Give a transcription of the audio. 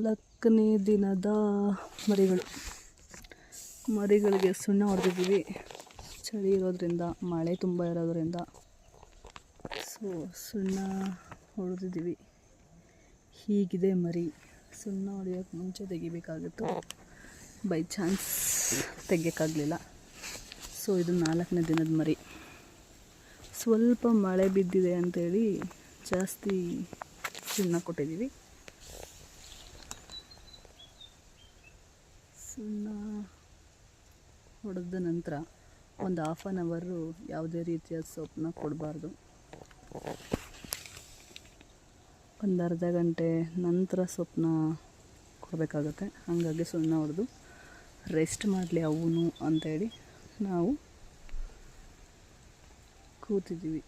4ನೇ ದಿನದ ಮರಿಗಳಿಗೆ ಸುಣ್ಣ ಹೊಡೆದಿದ್ದೀವಿ. ಚಳಿ ಇರೋದ್ರಿಂದ, ಮಳೆ ತುಂಬ ಇರೋದ್ರಿಂದ ಸುಣ್ಣ ಹೊಡೆದಿದ್ದೀವಿ. ಹೀಗಿದೆ ಮರಿ. ಸುಣ್ಣ ಹೊಡೆಯೋಕ್ಕೆ ಮುಂಚೆ ತೆಗಿಬೇಕಾಗಿತ್ತು, ಬೈ ಚಾನ್ಸ್ ತೆಗಿಯೋಕ್ಕಾಗಲಿಲ್ಲ. ಇದು 4ನೇ ದಿನದ ಮರಿ. ಸ್ವಲ್ಪ ಮಳೆ ಬಿದ್ದಿದೆ ಅಂಥೇಳಿ ಜಾಸ್ತಿ ಸುಣ್ಣ ಕೊಟ್ಟಿದ್ದೀವಿ. ಸುಣ್ಣ ಹೊಡೆದ ನಂತರ ಒಂದು ½ ಅನ್ ಅವರು ಯಾವುದೇ ರೀತಿಯ ಸೊಪ್ಪನ್ನ ಕೊಡಬಾರ್ದು. ಒಂದು ಅರ್ಧ ಗಂಟೆ ನಂತರ ಸೊಪ್ಪನ್ನ ಕೊಡಬೇಕಾಗುತ್ತೆ. ಹಾಗಾಗಿ ಸುಣ್ಣ ಹೊಡೆದು ರೆಸ್ಟ್ ಮಾಡಲಿ ಅವನು ಅಂಥೇಳಿ ನಾವು ಕೂತಿದ್ದೀವಿ.